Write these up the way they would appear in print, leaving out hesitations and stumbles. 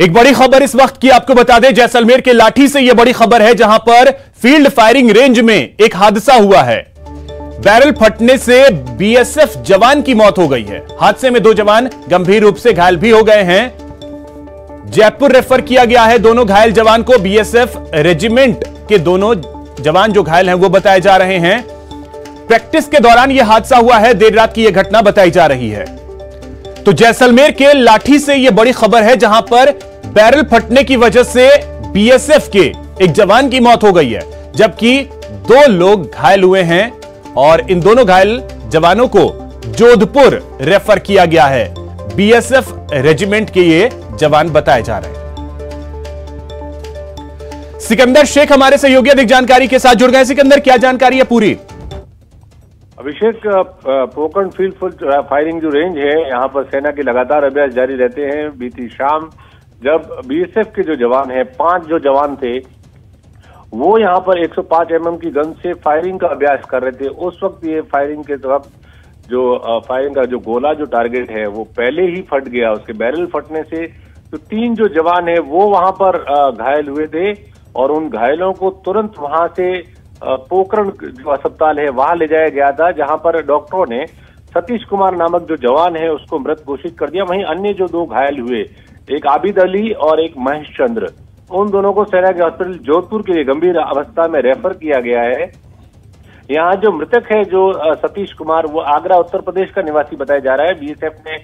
एक बड़ी खबर इस वक्त की आपको बता दें, जैसलमेर के लाठी से यह बड़ी खबर है, जहां पर फील्ड फायरिंग रेंज में एक हादसा हुआ है। बैरल फटने से बीएसएफ जवान की मौत हो गई है। हादसे में 2 जवान गंभीर रूप से घायल भी हो गए हैं। जयपुर रेफर किया गया है दोनों घायल जवान को। बीएसएफ रेजिमेंट के दोनों जवान जो घायल हैं वो बताए जा रहे हैं। प्रैक्टिस के दौरान यह हादसा हुआ है। देर रात की यह घटना बताई जा रही है। तो जैसलमेर के लाठी से यह बड़ी खबर है, जहां पर बैरल फटने की वजह से बीएसएफ के एक जवान की मौत हो गई है, जबकि 2 लोग घायल हुए हैं और इन दोनों घायल जवानों को जोधपुर रेफर किया गया है। बीएसएफ रेजिमेंट के ये जवान बताए जा रहे हैं। सिकंदर शेख हमारे सहयोगी अधिक जानकारी के साथ जुड़ गए। सिकंदर, क्या जानकारी है पूरी? अभिषेक, पोकरण फील्ड फायरिंग जो रेंज है, यहाँ पर सेना के लगातार अभ्यास जारी रहते हैं। बीती शाम जब बीएसएफ के जो जवान हैं, 5 जो जवान थे, वो यहाँ पर 105 mm की गन से फायरिंग का अभ्यास कर रहे थे। उस वक्त ये फायरिंग के वक्त जो फायरिंग का जो गोला जो टारगेट है वो पहले ही फट गया। उसके बैरल फटने से तो 3 जो जवान है वो वहां पर घायल हुए थे और उन घायलों को तुरंत वहां से पोकरण जो अस्पताल है वहां ले जाया गया था, जहां पर डॉक्टरों ने सतीश कुमार नामक जो जवान है उसको मृत घोषित कर दिया। वहीं अन्य जो 2 घायल हुए, एक आबिद अली और एक महेश चंद्र, उन दोनों को सेना के हॉस्पिटल जोधपुर के लिए गंभीर अवस्था में रेफर किया गया है। यहाँ जो मृतक है, जो सतीश कुमार, वो आगरा उत्तर प्रदेश का निवासी बताया जा रहा है। बीएसएफ ने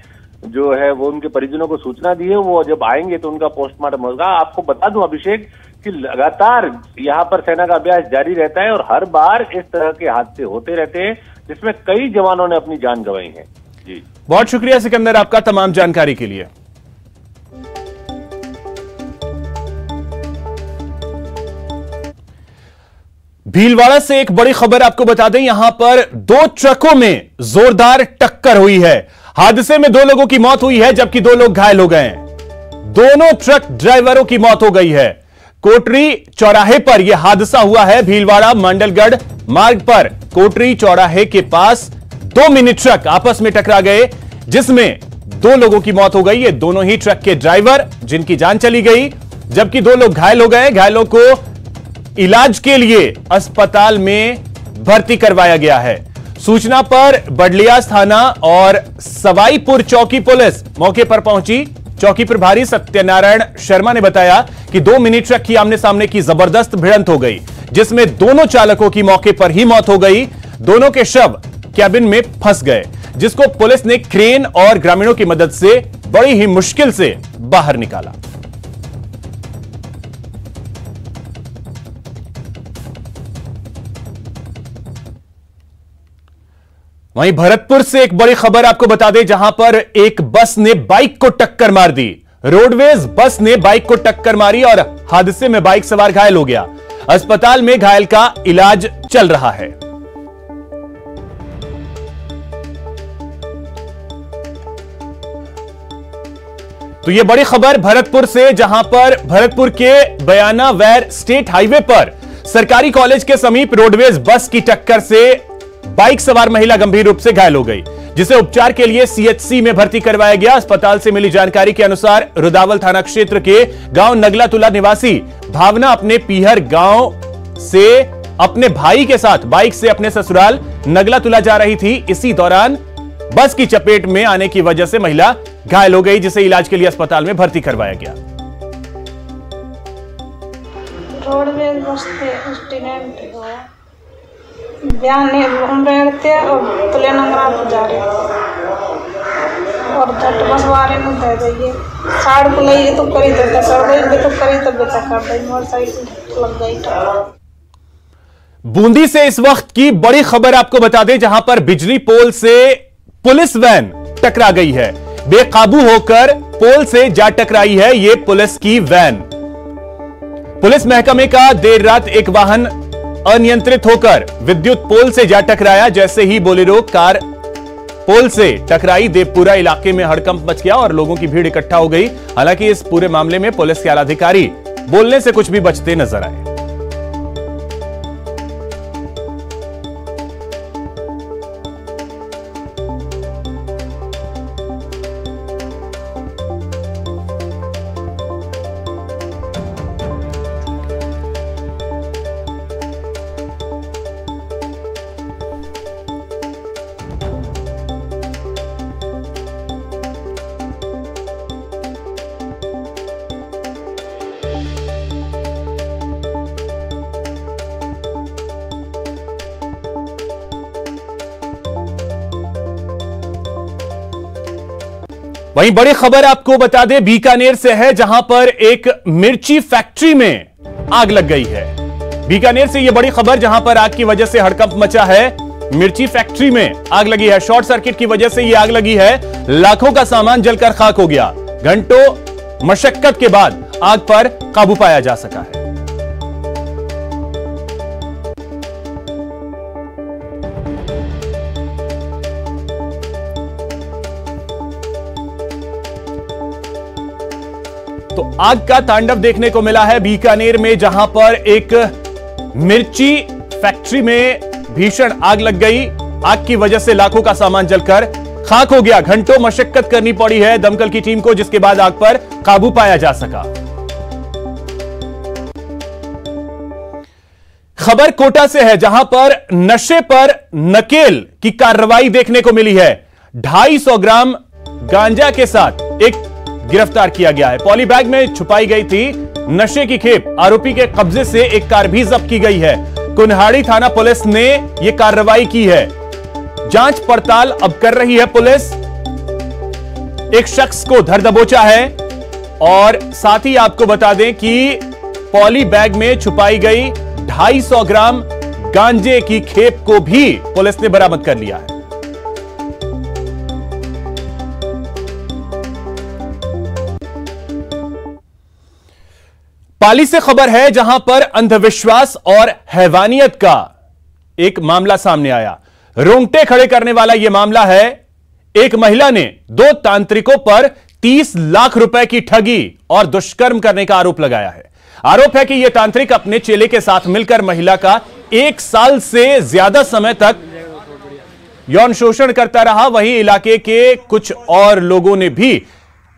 जो है वो उनके परिजनों को सूचना दी है, वो जब आएंगे तो उनका पोस्टमार्टम होगा। आपको बता दूं अभिषेक कि लगातार यहाँ पर सेना का अभ्यास जारी रहता है और हर बार इस तरह के हादसे होते रहते हैं, जिसमें कई जवानों ने अपनी जान गंवाई है। जी, बहुत शुक्रिया सिकंदर आपका तमाम जानकारी के लिए। भीलवाड़ा से एक बड़ी खबर आपको बता दें, यहां पर 2 ट्रकों में जोरदार टक्कर हुई है। हादसे में 2 लोगों की मौत हुई है, जबकि 2 लोग घायल हो गए हैं। दोनों ट्रक ड्राइवरों की मौत हो गई है। कोटरी चौराहे पर यह हादसा हुआ है। भीलवाड़ा मंडलगढ़ मार्ग पर कोटरी चौराहे के पास 2 मिनी ट्रक आपस में टकरा गए, जिसमें 2 लोगों की मौत हो गई। ये दोनों ही ट्रक के ड्राइवर, जिनकी जान चली गई, जबकि 2 लोग घायल हो गए। घायलों को इलाज के लिए अस्पताल में भर्ती करवाया गया है। सूचना पर बडलियास थाना और सवाईपुर चौकी पुलिस मौके पर पहुंची। चौकी प्रभारी सत्यनारायण शर्मा ने बताया कि 2 मिनी ट्रक की आमने सामने की जबरदस्त भिड़ंत हो गई, जिसमें दोनों चालकों की मौके पर ही मौत हो गई। दोनों के शव कैबिन में फंस गए, जिसको पुलिस ने क्रेन और ग्रामीणों की मदद से बड़ी ही मुश्किल से बाहर निकाला। वहीं भरतपुर से एक बड़ी खबर आपको बता दें, जहां पर एक बस ने बाइक को टक्कर मार दी। रोडवेज बस ने बाइक को टक्कर मारी और हादसे में बाइक सवार घायल हो गया। अस्पताल में घायल का इलाज चल रहा है। तो यह बड़ी खबर भरतपुर से, जहां पर भरतपुर के बयाना वैर स्टेट हाईवे पर सरकारी कॉलेज के समीप रोडवेज बस की टक्कर से बाइक सवार महिला गंभीर रूप से घायल हो गई, जिसे उपचार के लिए सीएचसी में भर्ती करवाया गया। अस्पताल से मिली जानकारी के अनुसार रुदावल थाना क्षेत्र के गांव नगलातुला निवासी भावना अपने पीहर गांव से अपने भाई के साथ बाइक से अपने ससुराल नगलातुला जा रही थी। इसी दौरान बस की चपेट में आने की वजह से महिला घायल हो गई, जिसे इलाज के लिए अस्पताल में भर्ती करवाया गया। रोडवेज बस एक्सीडेंट हुआ, बयाने घूम रहे थे और तुले नंगरा को जा रहे थे और झट बस वाले में दे जाइए साड़ को ले तो करी तो सड़ गई, तो करी तो बेटा कर गई, मोटरसाइकिल लग गई। बूंदी से इस वक्त की बड़ी खबर आपको बता दें, जहां पर बिजली पोल से पुलिस वैन टकरा गई है। बेकाबू होकर पोल से जा टकराई है ये पुलिस की वैन। पुलिस महकमे का देर रात एक वाहन अनियंत्रित होकर विद्युत पोल से जा टकराया। जैसे ही बोलेरो कार पोल से टकराई, देवपुरा इलाके में हड़कंप मच गया और लोगों की भीड़ इकट्ठा हो गई। हालांकि इस पूरे मामले में पुलिस के आलाधिकारी बोलने से कुछ भी बचते नजर आए। वहीं बड़ी खबर आपको बता दें बीकानेर से है, जहां पर एक मिर्ची फैक्ट्री में आग लग गई है। बीकानेर से यह बड़ी खबर, जहां पर आग की वजह से हड़कंप मचा है। मिर्ची फैक्ट्री में आग लगी है। शॉर्ट सर्किट की वजह से यह आग लगी है। लाखों का सामान जलकर खाक हो गया। घंटों मशक्कत के बाद आग पर काबू पाया जा सका है। तो आग का तांडव देखने को मिला है बीकानेर में, जहां पर एक मिर्ची फैक्ट्री में भीषण आग लग गई। आग की वजह से लाखों का सामान जलकर खाक हो गया। घंटों मशक्कत करनी पड़ी है दमकल की टीम को, जिसके बाद आग पर काबू पाया जा सका। खबर कोटा से है, जहां पर नशे पर नकेल की कार्रवाई देखने को मिली है। 250 ग्राम गांजा के साथ एक गिरफ्तार किया गया है। पॉली बैग में छुपाई गई थी नशे की खेप। आरोपी के कब्जे से एक कार भी जब्त की गई है। कुन्हाड़ी थाना पुलिस ने यह कार्रवाई की है। जांच पड़ताल अब कर रही है पुलिस। एक शख्स को धर दबोचा है और साथ ही आपको बता दें कि पॉली बैग में छुपाई गई 250 ग्राम गांजे की खेप को भी पुलिस ने बरामद कर लिया है। पाली से खबर है, जहां पर अंधविश्वास और हैवानियत का एक मामला सामने आया। रोंगटे खड़े करने वाला यह मामला है। एक महिला ने 2 तांत्रिकों पर 30 लाख रुपए की ठगी और दुष्कर्म करने का आरोप लगाया है। आरोप है कि यह तांत्रिक अपने चेले के साथ मिलकर महिला का 1 साल से ज्यादा समय तक यौन शोषण करता रहा। वहीं इलाके के कुछ और लोगों ने भी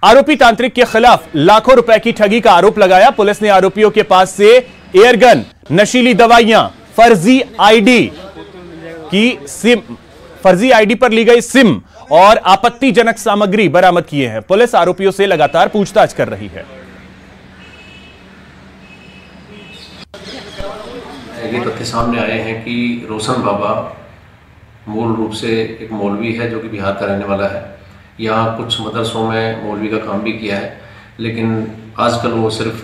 आरोपी तांत्रिक के खिलाफ लाखों रुपए की ठगी का आरोप लगाया। पुलिस ने आरोपियों के पास से एयरगन, नशीली दवाइयां, फर्जी आईडी पर ली गई सिम और आपत्तिजनक सामग्री बरामद किए हैं। पुलिस आरोपियों से लगातार पूछताछ कर रही है। ये तथ्य सामने आए हैं कि रोशन बाबा मूल रूप से एक मौलवी है जो कि बिहार का रहने वाला है। यहाँ कुछ मदरसों में मौलवी का काम भी किया है, लेकिन आजकल वो सिर्फ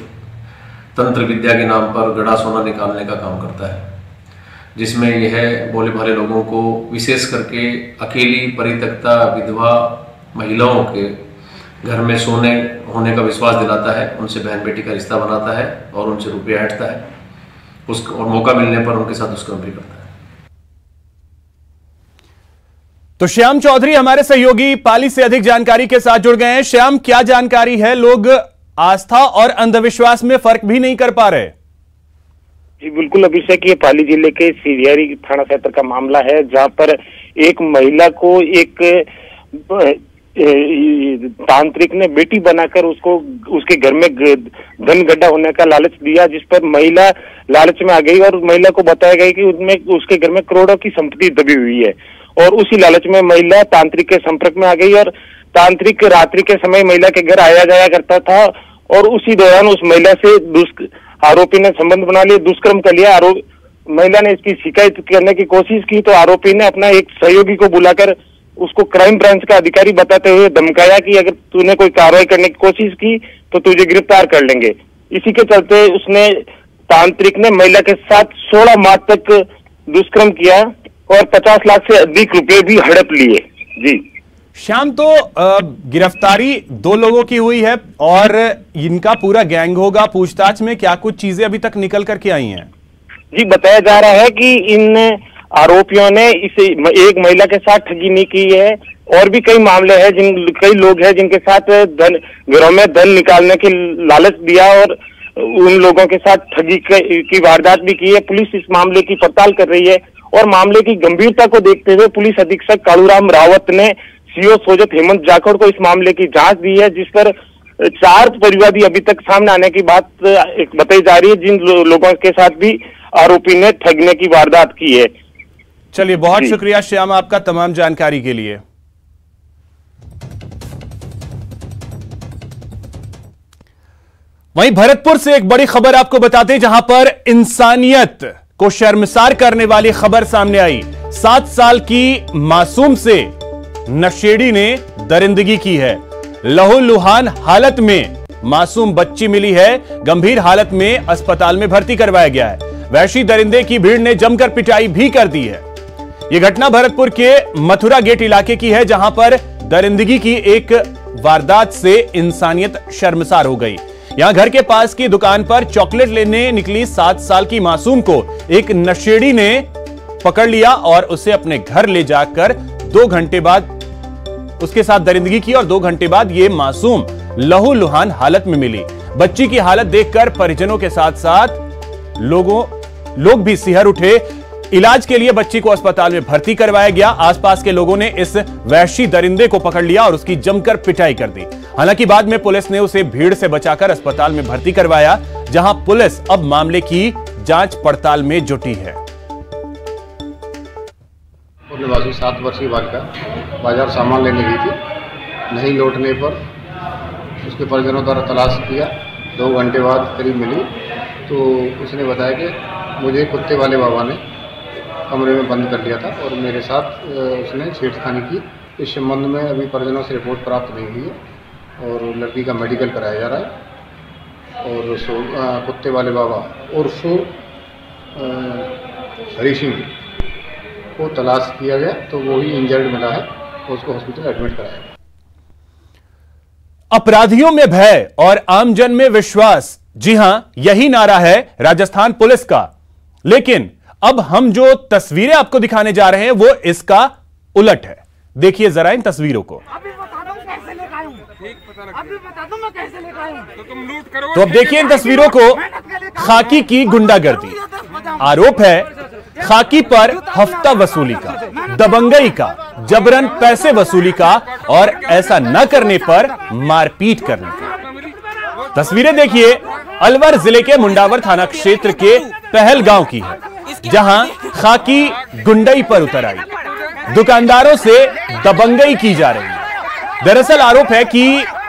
तंत्र विद्या के नाम पर गड़ा सोना निकालने का काम करता है, जिसमें यह भोले भाले लोगों को, विशेष करके अकेली परित्यक्ता विधवा महिलाओं के घर में सोने होने का विश्वास दिलाता है, उनसे बहन बेटी का रिश्ता बनाता है और उनसे रुपया हटता है और मौका मिलने पर उनके साथ दुष्कर्म भी करता है। तो श्याम चौधरी हमारे सहयोगी पाली से अधिक जानकारी के साथ जुड़ गए हैं। श्याम, क्या जानकारी है? लोग आस्था और अंधविश्वास में फर्क भी नहीं कर पा रहे। जी बिल्कुल अभिषेक, ये पाली जिले के सिरियारी थाना क्षेत्र का मामला है, जहां पर एक महिला को एक तांत्रिक ने बेटी बनाकर उसको उसके घर में धन गड्ढा होने का लालच दिया, जिस पर महिला लालच में आ गई और महिला को बताया गया कि उनमें उसके घर में करोड़ों की संपत्ति दबी हुई है। और उसी लालच में महिला तांत्रिक के संपर्क में आ गई और तांत्रिक रात्रि के समय महिला के घर आया जाया करता था और उसी दौरान उस महिला से आरोपी ने संबंध बना लिया, दुष्कर्म कर लिया। महिला ने इसकी शिकायत करने की कोशिश की तो आरोपी ने अपना एक सहयोगी को बुलाकर उसको क्राइम ब्रांच का अधिकारी बताते हुए धमकाया कि अगर तूने कोई कार्रवाई करने की कोशिश की तो तुझे गिरफ्तार कर लेंगे। इसी के चलते उसने तांत्रिक ने महिला के साथ 16 माह तक दुष्कर्म किया और 50 लाख से अधिक रुपए भी हड़प लिए। जी श्याम, तो गिरफ्तारी 2 लोगों की हुई है और इनका पूरा गैंग होगा। पूछताछ में क्या कुछ चीजें अभी तक निकल करके आई हैं? जी बताया जा रहा है कि इन आरोपियों ने इसे एक महिला के साथ ठगी नहीं की है और भी कई मामले हैं, कई लोग हैं जिनके साथ घरों में धन निकालने की लालच दिया और उन लोगों के साथ ठगी की वारदात भी की है। पुलिस इस मामले की पड़ताल कर रही है और मामले की गंभीरता को देखते हुए पुलिस अधीक्षक कालूराम रावत ने सीओ सोजत हेमंत जाखड़ को इस मामले की जांच दी है, जिस पर 4 परिवादी अभी तक सामने आने की बात बताई जा रही है, जिन लोगों के साथ भी आरोपी ने ठगने की वारदात की है। चलिए, बहुत शुक्रिया श्याम आपका तमाम जानकारी के लिए। वहीं भरतपुर से एक बड़ी खबर आपको बताते हैं, जहां पर इंसानियत को शर्मसार करने वाली खबर सामने आई। 7 साल की मासूम से नशेड़ी ने दरिंदगी की है। लहूलुहान हालत में मासूम बच्ची मिली है। गंभीर हालत में अस्पताल में भर्ती करवाया गया है। वहशी दरिंदे की भीड़ ने जमकर पिटाई भी कर दी है। यह घटना भरतपुर के मथुरा गेट इलाके की है, जहां पर दरिंदगी की एक वारदात से इंसानियत शर्मसार हो गई। यहां घर के पास की दुकान पर चॉकलेट लेने निकली 7 साल की मासूम को एक नशेड़ी ने पकड़ लिया और उसे अपने घर ले जाकर 2 घंटे बाद उसके साथ दरिंदगी की और 2 घंटे बाद यह मासूम लहूलुहान हालत में मिली। बच्ची की हालत देखकर परिजनों के साथ साथ लोग भी सिहर उठे। इलाज के लिए बच्ची को अस्पताल में भर्ती करवाया गया। आसपास के लोगों ने इस वहशी दरिंदे को पकड़ लिया और उसकी जमकर पिटाई कर दी। हालांकि बाद में पुलिस ने उसे भीड़ से बचाकर अस्पताल में भर्ती करवाया, जहां पुलिस अब मामले की जांच पड़ताल में जुटी है। निवासी 7 वर्षीय बालिका बाजार सामान लेने गई थी। नहीं लौटने पर उसके परिजनों द्वारा तलाश किया। 2 घंटे बाद करीब मिली तो उसने बताया कि मुझे कुत्ते वाले बाबा ने कमरे में बंद कर लिया था और मेरे साथ उसने छेड़खानी की। इस संबंध में अभी परिजनों से रिपोर्ट प्राप्त नहीं हुई है और लड़की का मेडिकल कराया जा रहा है। और कुत्ते वाले बाबा उर्फ हरी सिंह को तलाश किया गया तो वो ही इंजर्ड मिला है और उसको हॉस्पिटल एडमिट कराया गया। अपराधियों में भय और आमजन में विश्वास, जी हां, यही नारा है राजस्थान पुलिस का। लेकिन अब हम जो तस्वीरें आपको दिखाने जा रहे हैं वो इसका उलट है। देखिए जरा इन तस्वीरों को। तो अब देखिए इन तस्वीरों को। खाकी की गुंडागर्दी, आरोप है खाकी पर हफ्ता वसूली का, दबंगई का, जबरन पैसे वसूली का और ऐसा न करने पर मारपीट करने का। तस्वीरें देखिए अलवर जिले के मुंडावर थाना क्षेत्र के पहलगांव की है, जहां खाकी गुंडई पर उतर आई। दुकानदारों से दबंगई की जा रही है। दरअसल आरोप है कि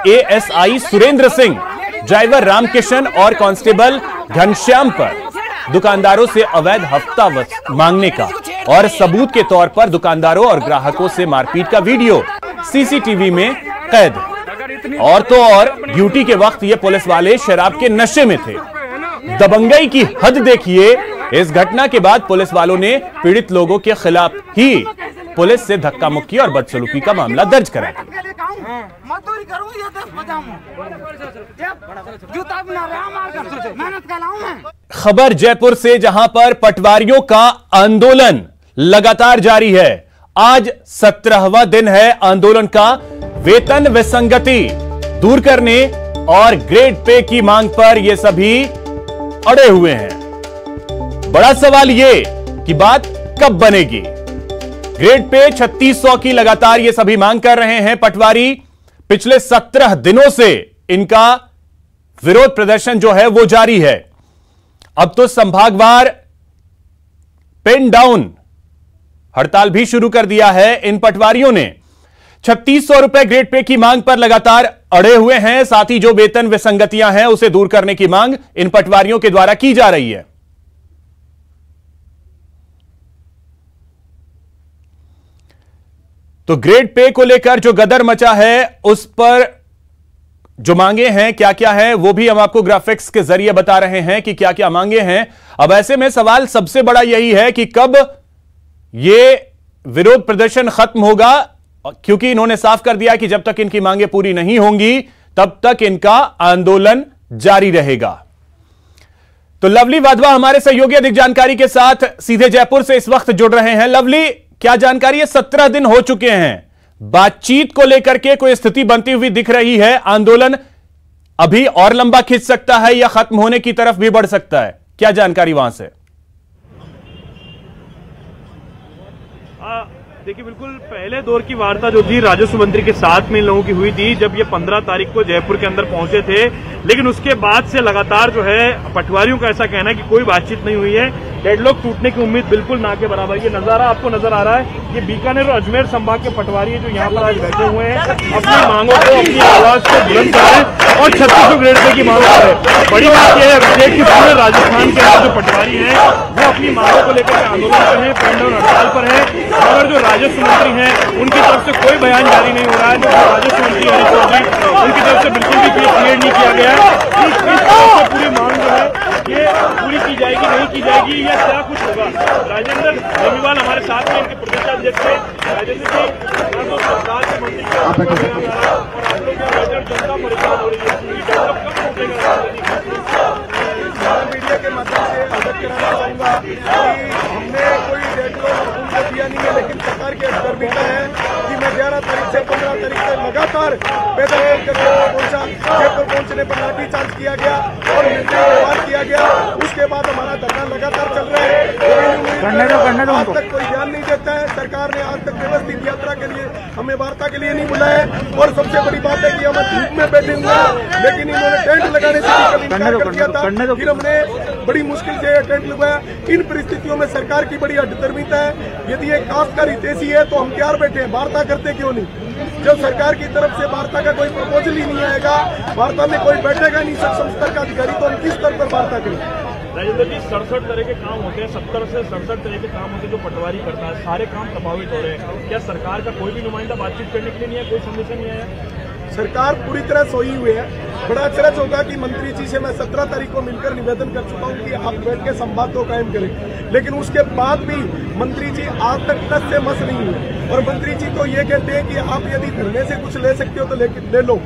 एएसआई सुरेंद्र सिंह, ड्राइवर रामकिशन और कांस्टेबल घनश्याम पर दुकानदारों से अवैध हफ्ता मांगने का और सबूत के तौर पर दुकानदारों और ग्राहकों से मारपीट का वीडियो सीसीटीवी में कैद है। और तो और ड्यूटी के वक्त ये पुलिस वाले शराब के नशे में थे। दबंगई की हद देखिए। इस घटना के बाद पुलिस वालों ने पीड़ित लोगों के खिलाफ ही पुलिस से धक्का मुक्की और बदसलूकी का मामला दर्ज कराया। खबर जयपुर से, जहां पर पटवारियों का आंदोलन लगातार जारी है। आज 17वां दिन है आंदोलन का। वेतन विसंगति दूर करने और ग्रेड पे की मांग पर ये सभी अड़े हुए हैं। बड़ा सवाल ये कि बात कब बनेगी। ग्रेड पे 3600 की लगातार ये सभी मांग कर रहे हैं पटवारी। पिछले 17 दिनों से इनका विरोध प्रदर्शन जो है वो जारी है। अब तो संभागवार पेन डाउन हड़ताल भी शुरू कर दिया है इन पटवारियों ने। 3600 रुपए ग्रेड पे की मांग पर लगातार अड़े हुए हैं। साथ ही जो वेतन विसंगतियां हैं उसे दूर करने की मांग इन पटवारियों के द्वारा की जा रही है। तो ग्रेड पे को लेकर जो गदर मचा है उस पर जो मांगे हैं क्या क्या है वो भी हम आपको ग्राफिक्स के जरिए बता रहे हैं कि क्या क्या मांगे हैं। अब ऐसे में सवाल सबसे बड़ा यही है कि कब ये विरोध प्रदर्शन खत्म होगा, क्योंकि इन्होंने साफ कर दिया कि जब तक इनकी मांगे पूरी नहीं होंगी तब तक इनका आंदोलन जारी रहेगा। तो लवली वाधवा हमारे सहयोगी अधिक जानकारी के साथ सीधे जयपुर से इस वक्त जुड़ रहे हैं। लवली, क्या जानकारी है? 17 दिन हो चुके हैं, बातचीत को लेकर के कोई स्थिति बनती हुई दिख रही है? आंदोलन अभी और लंबा खिंच सकता है या खत्म होने की तरफ भी बढ़ सकता है? क्या जानकारी वहां से? देखिए, बिल्कुल पहले दौर की वार्ता जो थी राजस्व मंत्री के साथ में इन लोगों की हुई थी जब ये 15 तारीख को जयपुर के अंदर पहुंचे थे, लेकिन उसके बाद से लगातार जो है पटवारियों का ऐसा कहना है कि कोई बातचीत नहीं हुई है। डेडलॉक टूटने की उम्मीद बिल्कुल ना के बराबर। ये नजारा आपको नजर आ रहा है, ये बीकानेर और अजमेर संभाग के पटवारी जो यहाँ पर आज बैठे हुए हैं, अपनी मांगों को, अपनी आवाज को बुलंद कर रहे हैं और 3600 ग्रेड पे की मांग कर रहे हैं। बड़ी बात यह है अभिषेक की पूरे राजस्थान के जो पटवारी हैं वो अपनी मांगों को लेकर आंदोलन पर है, पेन डाउन हड़ताल पर है। अगर जो राजस्व मंत्री हैं उनकी तरफ से कोई बयान जारी नहीं हो रहा है। जो राजस्व मंत्री हैं उनकी तरफ से बिल्कुल भी क्लियर नहीं किया गया कि किस तरह से पूरी मांग जो है ये पूरी की जाएगी, नहीं की जाएगी या क्या कुछ होगा। राजेंद्र बेनीवाल हमारे साथ में, इनके प्रदेशाध्यक्ष हैं। राजेंद्र जी, सरकार के मंत्री और आप लोग जनता परेशान हो रही है, मीडिया के माध्यम से अवगत कराना चाहूंगा कि हमने कोई डेडलॉक उनको दिया नहीं है, लेकिन सरकार की गर्भिता है कि मैं 11 तारीख से 15 तारीख तक लगातार पैदल करके पहुंचा। जयपुर पहुंचने पर लाठीचार्ज किया गया और निर्देश किया गया। उसके बाद हमारा धरना लगातार चल रहा है। आज तक कोई ध्यान नहीं देता है। सरकार ने आज तक व्यवस्थित यात्रा के लिए हमें वार्ता के लिए नहीं बुलाया है। और सबसे बड़ी बात है कि हम धूप में बैठे हुए हैं, लेकिन इन्होंने टेंट लगाने से इनकार कर दिया था। फिर हमने बड़ी मुश्किल से टेंट लगवाया। इन परिस्थितियों में सरकार की बड़ी हठधर्मिता है। यदि एक काश्तकार हितैषी है तो हम तैयार बैठे हैं, वार्ता करते क्यों नहीं? जब सरकार की तरफ से वार्ता का कोई प्रपोजल ही नहीं आएगा, वार्ता में कोई बैठेगा नहीं सक्षम स्तर का अधिकारी, तो हम किस स्तर पर वार्ता करें? राजेंद्र जी, 67 तरह के काम होते हैं, 70 से 67 तरह के काम होते हैं जो पटवारी करता है, सारे काम प्रभावित हो रहे हैं। क्या सरकार का कोई भी नुमाइंदा बातचीत करने के लिए नहीं है? कोई संदेश नहीं आया? सरकार पूरी तरह सोई हुई है। बड़ा अचरज होगा कि मंत्री जी से मैं 17 तारीख को मिलकर निवेदन कर चुका हूं कि आप बैठ के संवाद को कायम करें, लेकिन उसके बाद भी मंत्री जी आज तक टस से मस नहीं हुए। और मंत्री जी तो ये कहते हैं कि आप यदि धरने से कुछ ले सकते हो तो ले लो,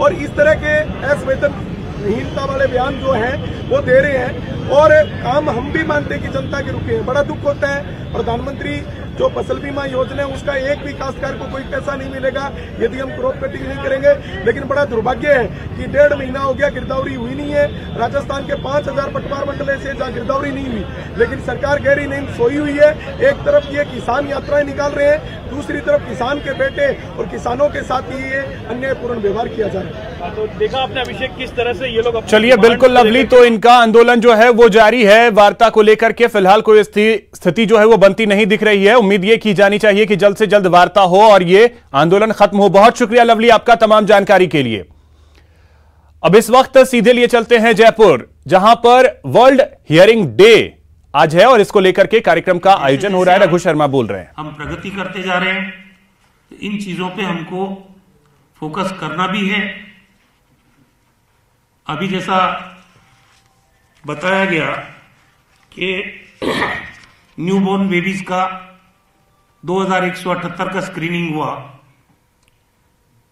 और इस तरह के असंवेदनहीनता वाले बयान जो हैं वो दे रहे हैं। और काम हम भी मानते हैं कि जनता के रुके हैं। बड़ा दुख होता है, प्रधानमंत्री जो फसल बीमा योजना है उसका एक भी काश्तकार को कोई पैसा नहीं मिलेगा यदि हम क्रॉप कटिंग नहीं करेंगे। लेकिन बड़ा दुर्भाग्य है कि 1.5 महीना हो गया, गिरदावरी हुई नहीं है। राजस्थान के 5000 पटवार मंडल से जहाँ गिरदावरी नहीं हुई, लेकिन सरकार गहरी नींद सोई हुई है। एक तरफ ये किसान यात्राएं निकाल रहे हैं, दूसरी तरफ किसान के बेटे और किसानों के साथ ही ये अन्यायपूर्ण व्यवहार किया जा रहा है। तो देखा आपने अभिषेक किस तरह से ये लोग। चलिए, बिल्कुल लवली, तो इनका आंदोलन जो है वो जारी है। वार्ता को लेकर के फिलहाल कोई स्थिति जो है वो बनती नहीं दिख रही है। उम्मीद ये की जानी चाहिए कि जल्द से जल्द वार्ता हो और ये आंदोलन खत्म हो। बहुत शुक्रिया लवली आपका तमाम जानकारी के लिए। अब इस वक्त सीधे लिए चलते हैं जयपुर, जहां पर वर्ल्ड हियरिंग डे आज है और इसको लेकर के कार्यक्रम का आयोजन हो रहा है। रघु शर्मा बोल रहे हैं। हम प्रगति करते जा रहे हैं, तो इन चीजों पे हमको फोकस करना भी है। अभी जैसा बताया गया कि न्यूबॉर्न बेबीज का 2178 का स्क्रीनिंग हुआ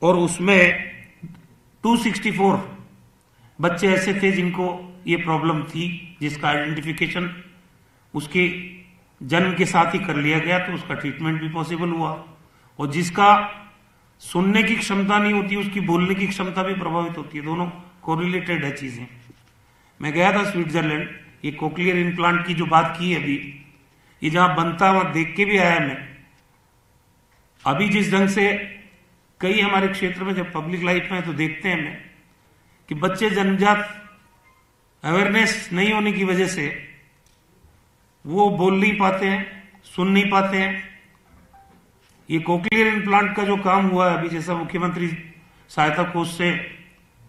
और उसमें 264 बच्चे ऐसे थे जिनको ये प्रॉब्लम थी, जिसका आइडेंटिफिकेशन उसके जन्म के साथ ही कर लिया गया, तो उसका ट्रीटमेंट भी पॉसिबल हुआ। और जिसका सुनने की क्षमता नहीं होती उसकी बोलने की क्षमता भी प्रभावित होती है। दोनों कोरिलेटेड है चीजें। मैं गया था स्विट्जरलैंड, ये कोक्लियर इम्प्लांट की जो बात की है अभी, ये जहां बनता वहां देख के भी आया मैं। अभी जिस ढंग से कई हमारे क्षेत्र में जब पब्लिक लाइफ में तो देखते हैं मैं कि बच्चे जन्मजात अवेयरनेस नहीं होने की वजह से वो बोल नहीं पाते हैं, सुन नहीं पाते हैं। ये कोक्लियर इम्प्लांट का जो काम हुआ है अभी, जैसा मुख्यमंत्री सहायता कोष से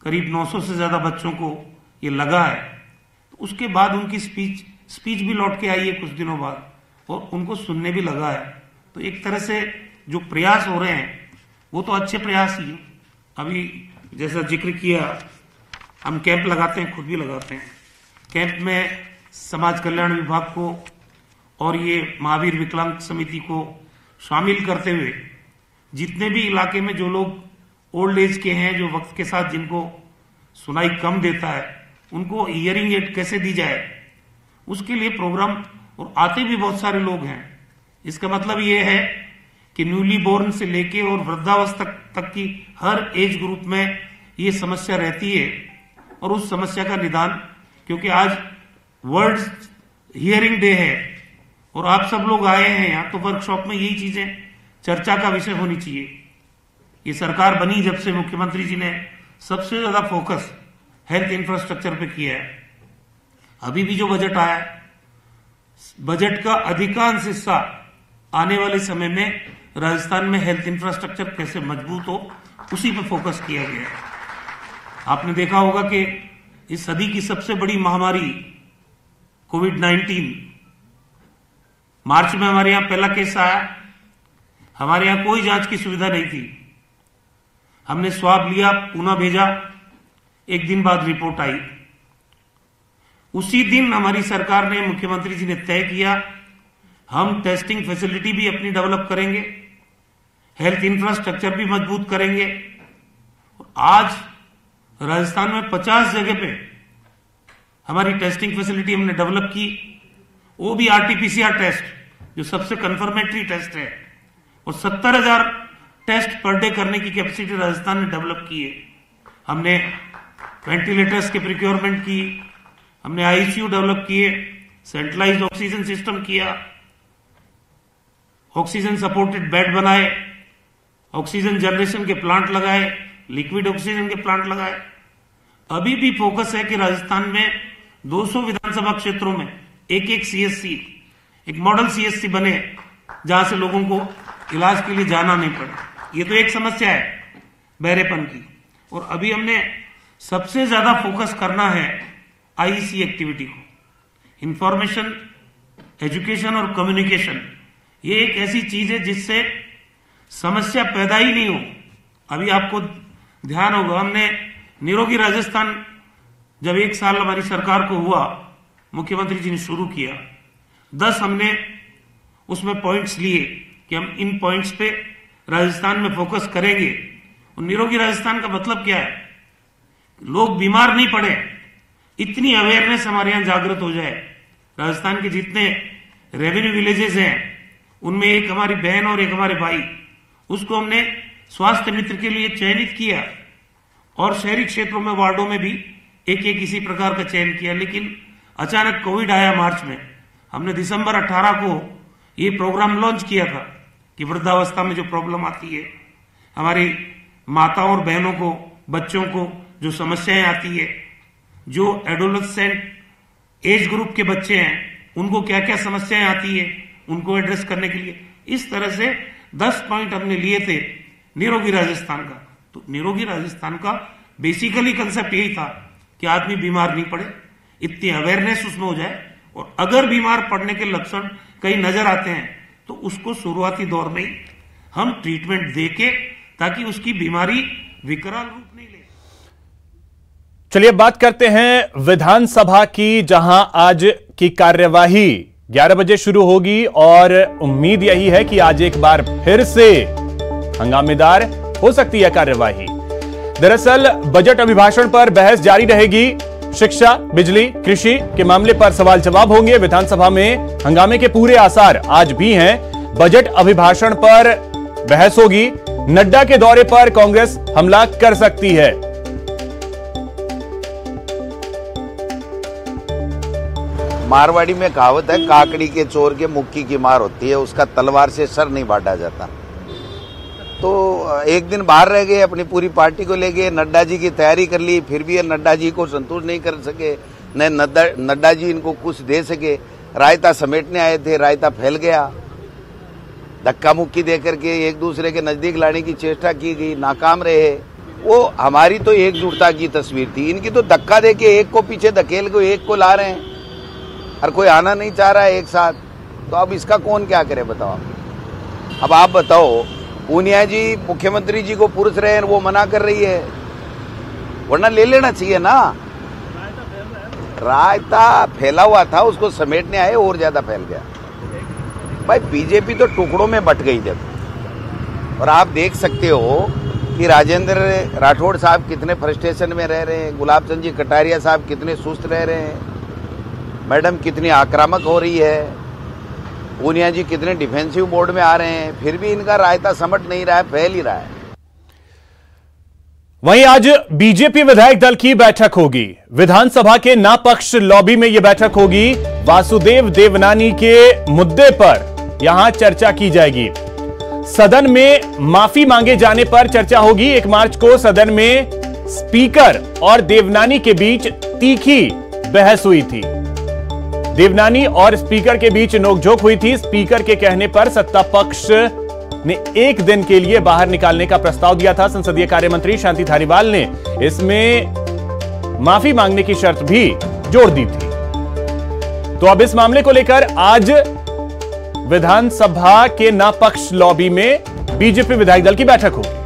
करीब 900 से ज्यादा बच्चों को ये लगा है, तो उसके बाद उनकी स्पीच भी लौट के आई है कुछ दिनों बाद, और उनको सुनने भी लगा है। तो एक तरह से जो प्रयास हो रहे हैं वो तो अच्छे प्रयास ही हैं। अभी जैसा जिक्र किया, हम कैंप लगाते हैं, खुद भी लगाते हैं। कैंप में समाज कल्याण विभाग को और ये महावीर विकलांग समिति को शामिल करते हुए जितने भी इलाके में जो लोग ओल्ड एज के हैं, जो वक्त के साथ जिनको सुनाई कम देता है, उनको हियरिंग एड कैसे दी जाए, उसके लिए प्रोग्राम, और आते भी बहुत सारे लोग हैं। इसका मतलब ये है कि न्यूली बोर्न से लेके और वृद्धावस्था तक की हर एज ग्रुप में ये समस्या रहती है, और उस समस्या का निदान, क्योंकि आज वर्ल्ड हियरिंग डे है और आप सब लोग आए हैं यहाँ, तो वर्कशॉप में यही चीजें चर्चा का विषय होनी चाहिए। ये सरकार बनी जब से मुख्यमंत्री जी ने सबसे ज्यादा फोकस हेल्थ इंफ्रास्ट्रक्चर पे किया है। अभी भी जो बजट आया है, बजट का अधिकांश हिस्सा आने वाले समय में राजस्थान में हेल्थ इंफ्रास्ट्रक्चर कैसे मजबूत हो, उसी पे फोकस किया गया है। आपने देखा होगा कि इस सदी की सबसे बड़ी महामारी कोविड-19, मार्च में हमारे यहां पहला केस आया, हमारे यहाँ कोई जांच की सुविधा नहीं थी। हमने स्वाब लिया, पुणे भेजा, एक दिन बाद रिपोर्ट आई। उसी दिन हमारी सरकार ने, मुख्यमंत्री जी ने तय किया, हम टेस्टिंग फैसिलिटी भी अपनी डेवलप करेंगे, हेल्थ इंफ्रास्ट्रक्चर भी मजबूत करेंगे। आज राजस्थान में 50 जगह पे हमारी टेस्टिंग फैसिलिटी हमने डेवलप की, वो भी आरटीपीसीआर टेस्ट जो सबसे कंफर्मेटरी टेस्ट है, और 70,000 टेस्ट पर डे करने की कैपेसिटी राजस्थान ने डेवलप की है। हमने वेंटिलेटर्स के प्रिक्योरमेंट की, हमने आईसीयू डेवलप किए, सेंट्रलाइज्ड ऑक्सीजन सिस्टम किया, ऑक्सीजन सपोर्टेड बेड बनाए, ऑक्सीजन जनरेशन के प्लांट लगाए, लिक्विड ऑक्सीजन के प्लांट लगाए। अभी भी फोकस है कि राजस्थान में 200 विधानसभा क्षेत्रों में एक सीएससी, एक मॉडल सीएससी बने, जहां से लोगों को इलाज के लिए जाना नहीं पड़े। ये तो एक समस्या है बहरेपन की। और अभी हमने सबसे ज्यादा फोकस करना है आईसी एक्टिविटी को, इंफॉर्मेशन, एजुकेशन और कम्युनिकेशन। ये एक ऐसी चीज है जिससे समस्या पैदा ही नहीं हो। अभी आपको ध्यान होगा, हमने निरोगी राजस्थान जब 1 साल हमारी सरकार को हुआ, मुख्यमंत्री जी ने शुरू किया, 10 हमने उसमें पॉइंट्स लिए कि हम इन पॉइंट्स पे राजस्थान में फोकस करेंगे। और निरोगी राजस्थान का मतलब क्या है? लोग बीमार नहीं पड़े, इतनी अवेयरनेस हमारे यहां जागृत हो जाए। राजस्थान के जितने रेवेन्यू विलेजेस हैं, उनमें एक हमारी बहन और एक हमारे भाई, उसको हमने स्वास्थ्य मित्र के लिए चयनित किया, और शहरी क्षेत्रों में, वार्डों में भी एक इसी प्रकार का चयन किया। लेकिन अचानक कोविड आया मार्च में, हमने दिसंबर 18 को ये प्रोग्राम लॉन्च किया था कि वृद्धावस्था में जो प्रॉब्लम आती है, हमारी माताओं और बहनों को, बच्चों को जो समस्याएं आती है, जो एडोलेसेंट एज ग्रुप के बच्चे हैं, उनको क्या क्या समस्याएं आती है, उनको एड्रेस करने के लिए इस तरह से 10 पॉइंट हमने लिए थे निरोगी राजस्थान का। तो निरोगी राजस्थान का बेसिकली कंसेप्ट यही था कि आदमी बीमार नहीं पड़े, इतनी अवेयरनेस उसमें हो जाए, और अगर बीमार पड़ने के लक्षण कहीं नजर आते हैं तो उसको शुरुआती दौर में ही हम ट्रीटमेंट देके, ताकि उसकी बीमारी विकराल रूप नहीं ले। चलिए बात करते हैं विधानसभा की, जहां आज की कार्यवाही 11 बजे शुरू होगी, और उम्मीद यही है कि आज एक बार फिर से हंगामेदार हो सकती है कार्यवाही। दरअसल बजट अभिभाषण पर बहस जारी रहेगी। शिक्षा, बिजली, कृषि के मामले पर सवाल जवाब होंगे। विधानसभा में हंगामे के पूरे आसार आज भी हैं। बजट अभिभाषण पर बहस होगी। नड्डा के दौरे पर कांग्रेस हमला कर सकती है। मारवाड़ी में कहावत है, काकड़ी के चोर के मुक्की की मार होती है, उसका तलवार से सर नहीं बांटा जाता। तो एक दिन बाहर रह गए, अपनी पूरी पार्टी को ले गए, नड्डा जी की तैयारी कर ली, फिर भी ये नड्डा जी को संतुष्ट नहीं कर सके, न नड्डा जी इनको कुछ दे सके। रायता समेटने आए थे, रायता फैल गया, धक्का मुक्की दे करके एक दूसरे के नजदीक लाने की चेष्टा की गई, नाकाम रहे। वो हमारी तो एकजुटता की तस्वीर थी, इनकी तो धक्का दे के एक को पीछे धकेल को एक को ला रहे हैं, और कोई आना नहीं चाह रहा है एक साथ। तो अब इसका कौन क्या करे बताओ। अब आप बताओ, पूनिया जी मुख्यमंत्री जी को पुरुष रहे हैं, वो मना कर रही है, वरना ले लेना चाहिए ना। रायता फैला हुआ था, उसको समेटने आए, और ज्यादा फैल गया। भाई बीजेपी तो टुकड़ों में बट गई जब। और आप देख सकते हो कि राजेंद्र राठौड़ साहब कितने फ्रस्ट्रेशन में रह रहे हैं, गुलाब चंद जी कटारिया साहब कितने सुस्त रह रहे हैं, मैडम कितनी आक्रामक हो रही है, पूनिया जी कितने डिफेंसिव मोड में आ रहे हैं, फिर भी इनका रायता समट नहीं रहा है, फैल ही रहा है। वहीं आज बीजेपी विधायक दल की बैठक होगी। विधानसभा के नापक्ष लॉबी में यह बैठक होगी। वासुदेव देवनानी के मुद्दे पर यहां चर्चा की जाएगी। सदन में माफी मांगे जाने पर चर्चा होगी। 1 मार्च को सदन में स्पीकर और देवनानी के बीच तीखी बहस हुई थी। देवनानी और स्पीकर के बीच नोकझोंक हुई थी। स्पीकर के कहने पर सत्ता पक्ष ने 1 दिन के लिए बाहर निकालने का प्रस्ताव दिया था। संसदीय कार्य मंत्री शांति धारीवाल ने इसमें माफी मांगने की शर्त भी जोड़ दी थी। तो अब इस मामले को लेकर आज विधानसभा के नापक्ष लॉबी में बीजेपी विधायक दल की बैठक होगी।